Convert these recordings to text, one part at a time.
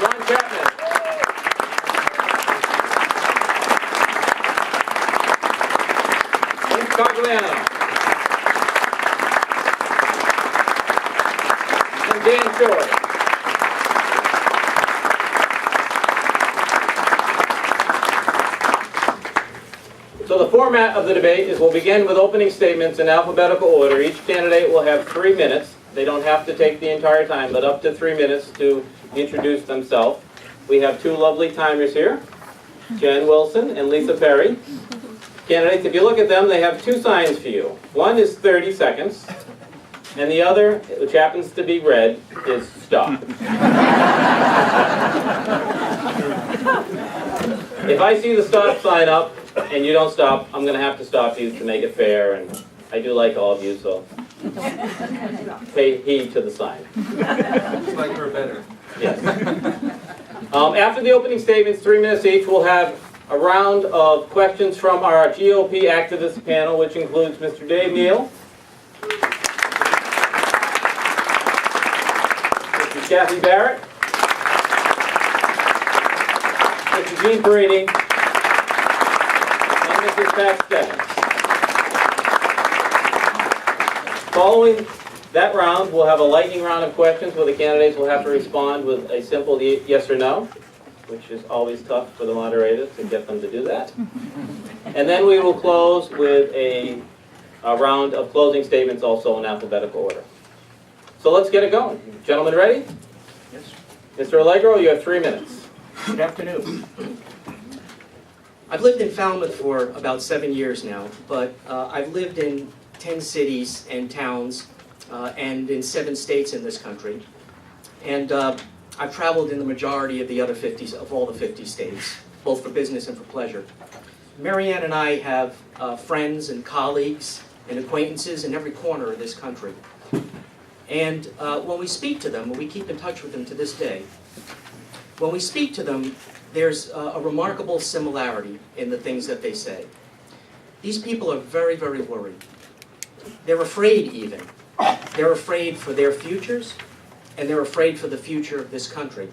Ron Chapman. Vince Cargliano. And Dan Shore. So the format of the debate is we'll begin with opening statements in alphabetical order. Each candidate will have 3 minutes. They don't have to take the entire time, but up to 3 minutes to introduce themselves. We have 2 lovely timers here, Jen Wilson and Lisa Perry. Candidates, if you look at them, they have 2 signs for you. One is 30 seconds, and the other, which happens to be red, is stop. If I see the stop sign up and you don't stop, I'm going to have to stop you to make it fair, and I do like all of you, so pay heed to the sign. It's like we're better. Yes. After the opening statements, 3 minutes each, we'll have a round of questions from our GOP activist panel, which includes Mr. Dave Neal, Mr. Kathy Barrett, Mr. Gene Perini, and Mrs. Pat Stebbins. Following that round, we'll have a lightning round of questions where the candidates will have to respond with a simple yes or no, which is always tough for the moderators to get them to do that. And then we will close with a round of closing statements also in alphabetical order. So let's get it going. Gentlemen ready? Yes. Mr. Allegro, you have 3 minutes. Good afternoon. I've lived in Falmouth for about 7 years now, but I've lived in 10 cities and towns and in 7 states in this country. And I've traveled in the majority of the other 50, of all the 50 states, both for business and for pleasure. Marianne and I have friends and colleagues and acquaintances in every corner of this country. And when we speak to them, when we keep in touch with them to this day, when we speak to them, there's a remarkable similarity in the things that they say. These people are very, very worried. They're afraid even. They're afraid for their futures, and they're afraid for the future of this country.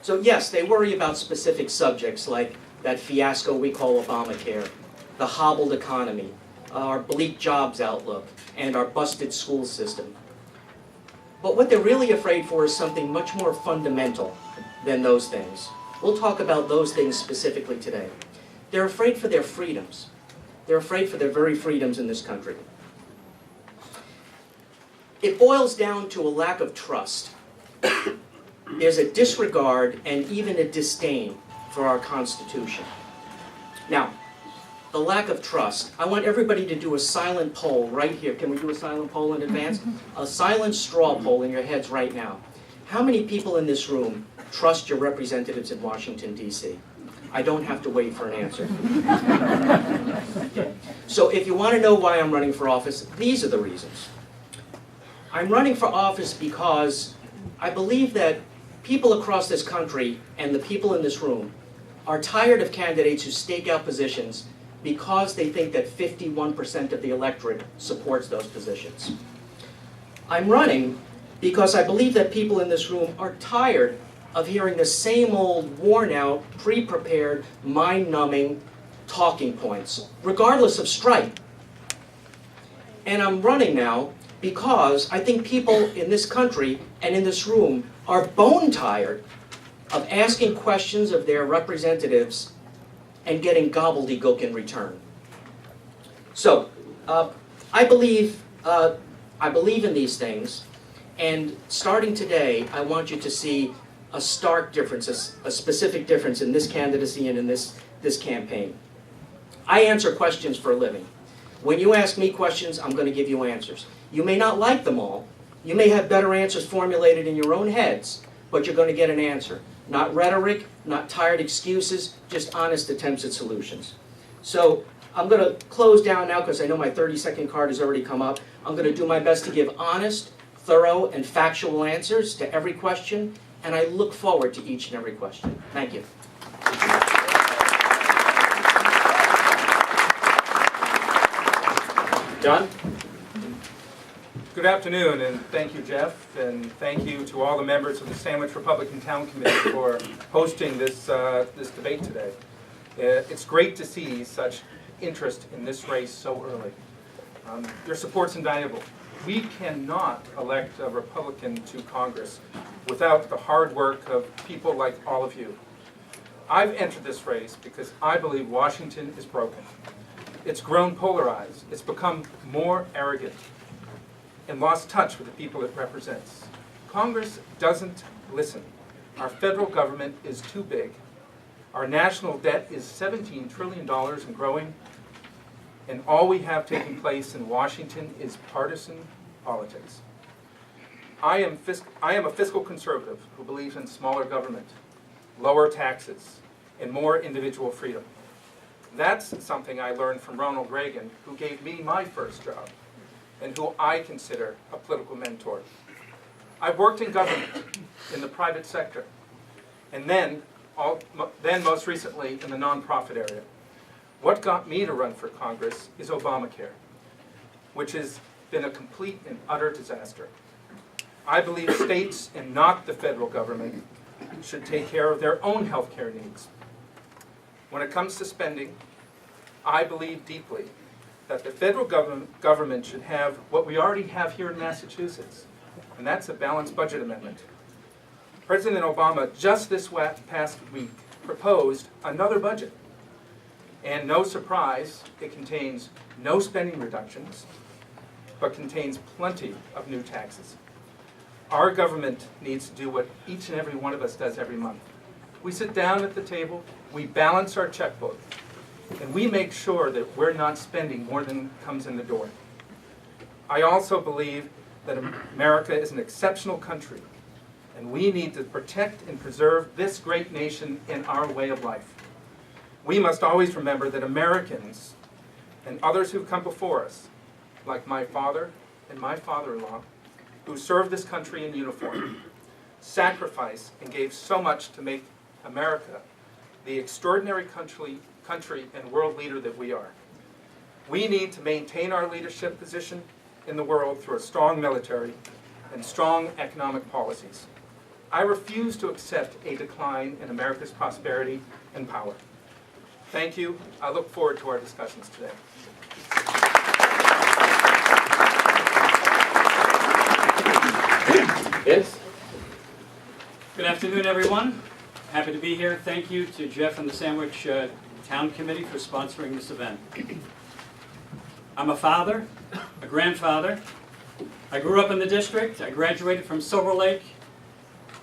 So yes, they worry about specific subjects like that fiasco we call Obamacare, the hobbled economy, our bleak jobs outlook, and our busted school system. But what they're really afraid for is something much more fundamental than those things. We'll talk about those things specifically today. They're afraid for their freedoms. They're afraid for their very freedoms in this country. It boils down to a lack of trust. There's a disregard and even a disdain for our Constitution. Now, the lack of trust. I want everybody to do a silent poll right here. Can we do a silent poll in advance? A silent straw poll in your heads right now. How many people in this room trust your representatives in Washington, D.C.? I don't have to wait for an answer. Okay. So if you want to know why I'm running for office, these are the reasons. I'm running for office because I believe that people across this country and the people in this room are tired of candidates who stake out positions because they think that 51% of the electorate supports those positions. I'm running because I believe that people in this room are tired of hearing the same old, worn-out, pre-prepared, mind-numbing talking points, regardless of stripe. And I'm running now because I think people in this country and in this room are bone-tired of asking questions of their representatives and getting gobbledygook in return. So, I believe in these things, and starting today, I want you to see a stark difference, a specific difference in this candidacy and in this campaign. I answer questions for a living. When you ask me questions, I'm going to give you answers. You may not like them all. You may have better answers formulated in your own heads, but you're going to get an answer. Not rhetoric, not tired excuses, just honest attempts at solutions. So I'm going to close down now because I know my 30-second card has already come up. I'm going to do my best to give honest, thorough, and factual answers to every question, and I look forward to each and every question. Thank you. John? Good afternoon, and thank you, Jeff, and thank you to all the members of the Sandwich Republican Town Committee for hosting this debate today. It's great to see such interest in this race so early. Your support's invaluable. We cannot elect a Republican to Congress without the hard work of people like all of you. I've entered this race because I believe Washington is broken. It's grown polarized. It's become more arrogant and lost touch with the people it represents. Congress doesn't listen. Our federal government is too big. Our national debt is $17 trillion and growing, and all we have taking place in Washington is partisan politics. I am a fiscal conservative who believes in smaller government, lower taxes, and more individual freedom. That's something I learned from Ronald Reagan, who gave me my first job, and who I consider a political mentor. I've worked in government, in the private sector, and then most recently in the nonprofit area. What got me to run for Congress is Obamacare, which has been a complete and utter disaster. I believe states and not the federal government should take care of their own health care needs. When it comes to spending, I believe deeply that the federal government should have what we already have here in Massachusetts, and that's a balanced budget amendment. President Obama just this past week proposed another budget. And no surprise, it contains no spending reductions, but contains plenty of new taxes. Our government needs to do what each and every one of us does every month. We sit down at the table, we balance our checkbook, and we make sure that we're not spending more than comes in the door. I also believe that America is an exceptional country, and we need to protect and preserve this great nation in our way of life. We must always remember that Americans and others who've come before us, like my father and my father-in-law, who served this country in uniform, sacrificed and gave so much to make America the extraordinary country and world leader that we are. We need to maintain our leadership position in the world through a strong military and strong economic policies. I refuse to accept a decline in America's prosperity and power. Thank you. I look forward to our discussions today. Vince? Good afternoon, everyone. Happy to be here. Thank you to Jeff and the Sandwich Town Committee for sponsoring this event. I'm a father, a grandfather. I grew up in the district. I graduated from Silver Lake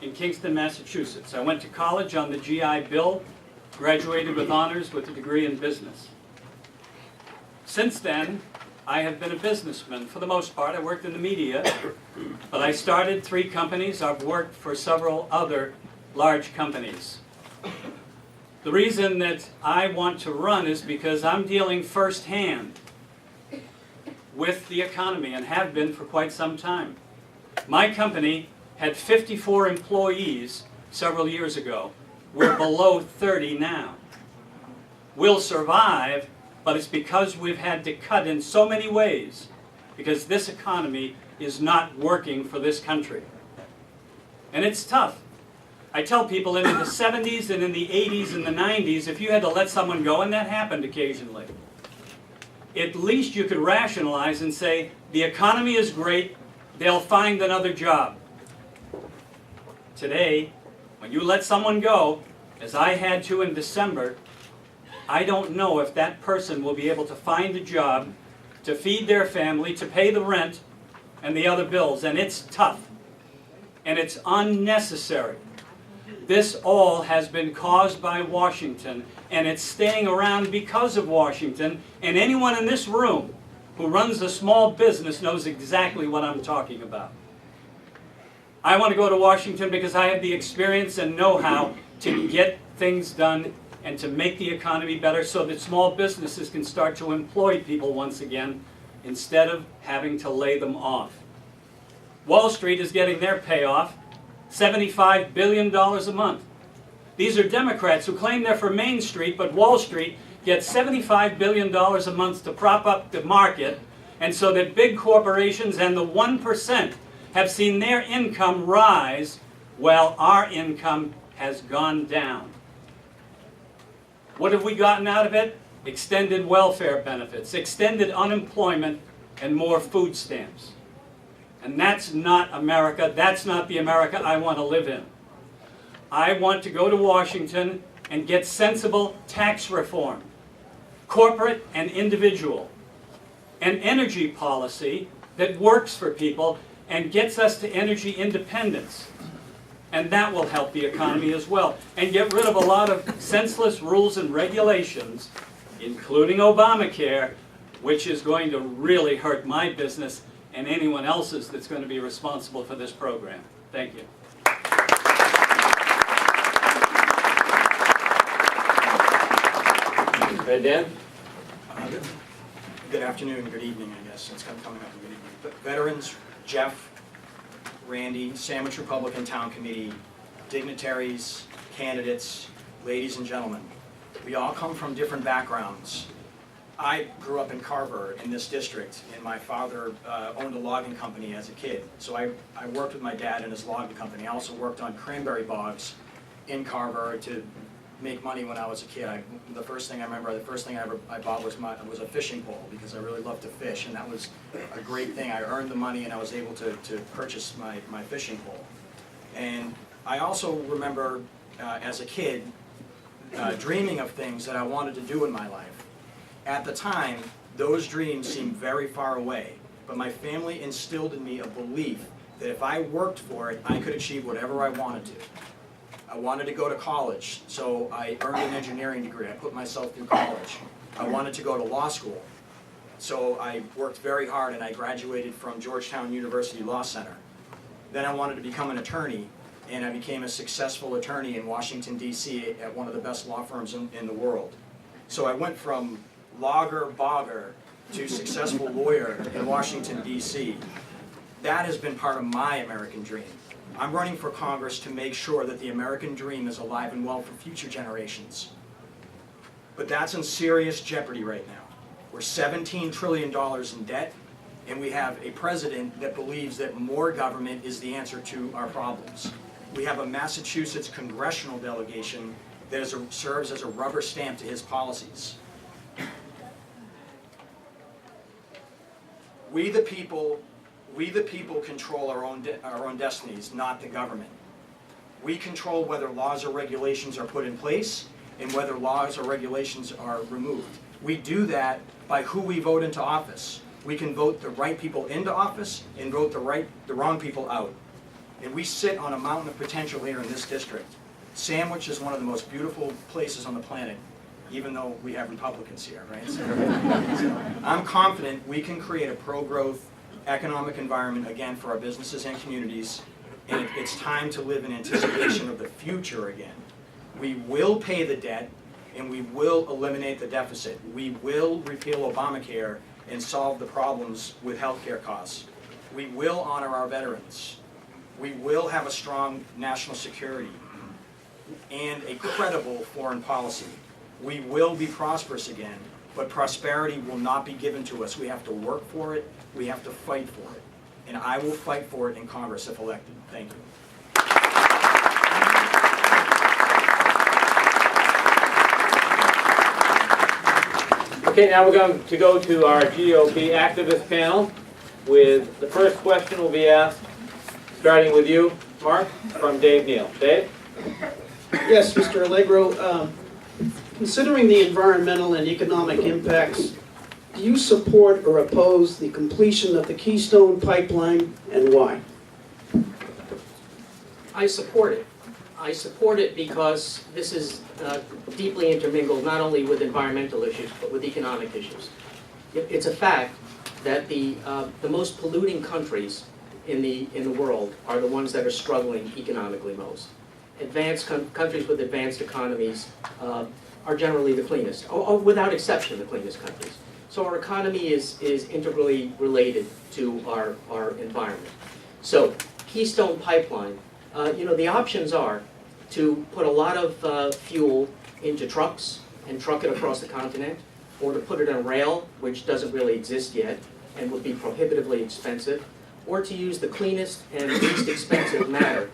in Kingston, Massachusetts. I went to college on the GI Bill, graduated with honors with a degree in business. Since then, I have been a businessman for the most part. I worked in the media, but I started 3 companies. I've worked for several other large companies. The reason that I want to run is because I'm dealing firsthand with the economy and have been for quite some time. My company had 54 employees several years ago. We're below 30 now. We'll survive, but it's because we've had to cut in so many ways, because this economy is not working for this country. And it's tough. I tell people in the 70s and in the 80s and the 90s, if you had to let someone go, and that happened occasionally, at least you could rationalize and say, the economy is great, they'll find another job. Today, when you let someone go, as I had to in December, I don't know if that person will be able to find a job to feed their family, to pay the rent and the other bills, and it's tough, and it's unnecessary. This all has been caused by Washington, and it's staying around because of Washington, and anyone in this room who runs a small business knows exactly what I'm talking about. I want to go to Washington because I have the experience and know-how to get things done and to make the economy better so that small businesses can start to employ people once again instead of having to lay them off. Wall Street is getting their payoff, $75 billion a month. These are Democrats who claim they're for Main Street, but Wall Street gets $75 billion a month to prop up the market And so that big corporations and the 1% have seen their income rise while our income has gone down. What have we gotten out of it? Extended welfare benefits, extended unemployment, and more food stamps. And that's not America. That's not the America I want to live in. I want to go to Washington and get sensible tax reform, corporate and individual, an energy policy that works for people and gets us to energy independence. And that will help the economy as well. And get rid of a lot of senseless rules and regulations, including Obamacare, which is going to really hurt my business and anyone else's that's going to be responsible for this program. Thank you. Right, Dan? Good afternoon, good evening, I guess. It's kind of coming up in good evening. But veterans, Jeff, Randy, Sandwich Republican Town Committee, dignitaries, candidates, ladies and gentlemen, we all come from different backgrounds. I grew up in Carver in this district, and my father owned a logging company as a kid. So I worked with my dad in his logging company. I also worked on cranberry bogs in Carver to make money when I was a kid. The first thing I bought was a fishing pole because I really loved to fish, and that was a great thing. I earned the money and I was able to purchase my fishing pole. And I also remember as a kid dreaming of things that I wanted to do in my life. At the time, those dreams seemed very far away, but my family instilled in me a belief that if I worked for it, I could achieve whatever I wanted to. I wanted to go to college, so I earned an engineering degree. I put myself through college. I wanted to go to law school, so I worked very hard and I graduated from Georgetown University Law Center. Then I wanted to become an attorney, and I became a successful attorney in Washington, D.C. at one of the best law firms in the world. So I went from logger-bogger to successful lawyer in Washington, D.C. That has been part of my American dream. I'm running for Congress to make sure that the American dream is alive and well for future generations. But that's in serious jeopardy right now. We're $17 trillion in debt, and we have a president that believes that more government is the answer to our problems. We have a Massachusetts congressional delegation that serves as a rubber stamp to his policies. We the people control our own destinies, not the government. We control whether laws or regulations are put in place and whether laws or regulations are removed. We do that by who we vote into office. We can vote the right people into office and vote the wrong people out. And we sit on a mountain of potential here in this district. Sandwich is one of the most beautiful places on the planet, even though we have Republicans here, right? So I'm confident we can create a pro-growth economic environment again for our businesses and communities, and it's time to live in anticipation of the future again. We will pay the debt, and we will eliminate the deficit. We will repeal Obamacare and solve the problems with healthcare costs. We will honor our veterans. We will have a strong national security and a credible foreign policy. We will be prosperous again, but prosperity will not be given to us. We have to work for it. We have to fight for it. And I will fight for it in Congress if elected. Thank you. Okay, now we're going to go to our GOP activist panel. With the first question will be asked, starting with you, Mark, from Dave Neal. Dave? Yes, Mr. Allegro. Considering the environmental and economic impacts, do you support or oppose the completion of the Keystone Pipeline, and why? I support it. I support it because this is deeply intermingled not only with environmental issues but with economic issues. It's a fact that the most polluting countries in the world are the ones that are struggling economically most. Advanced countries with advanced economies are generally the cleanest, or without exception the cleanest countries. So our economy is integrally related to our environment. So Keystone Pipeline, the options are to put a lot of fuel into trucks and truck it across the continent, or to put it on rail, which doesn't really exist yet, and would be prohibitively expensive, or to use the cleanest and least expensive matter